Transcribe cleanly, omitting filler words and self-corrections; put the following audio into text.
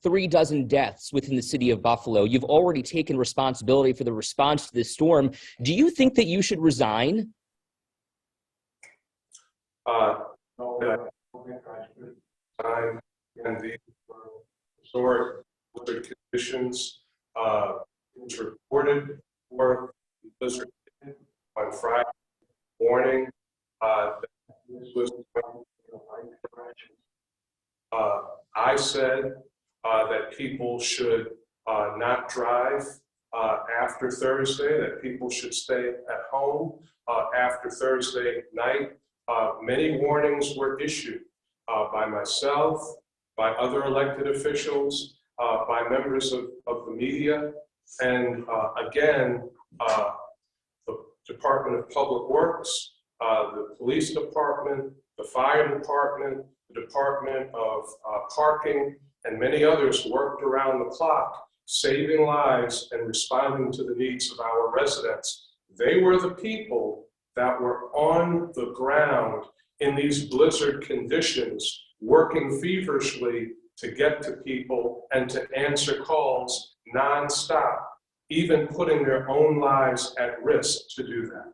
3 dozen deaths within the city of Buffalo. You've already taken responsibility for the response to this storm. Do you think that you should resign? No, I don't think I should resign. And these were historic blizzard conditions. It was reported for the blizzard on Friday morning that this was going in the right direction. I said that people should not drive after Thursday, that people should stay at home after Thursday night. Many warnings were issued by myself, by other elected officials, by members of the media, and again, the Department of Public Works, the police department, the fire department, the Department of Parking, and many others worked around the clock, saving lives and responding to the needs of our residents. They were the people that were on the ground in these blizzard conditions, working feverishly to get to people and to answer calls nonstop, even putting their own lives at risk to do that.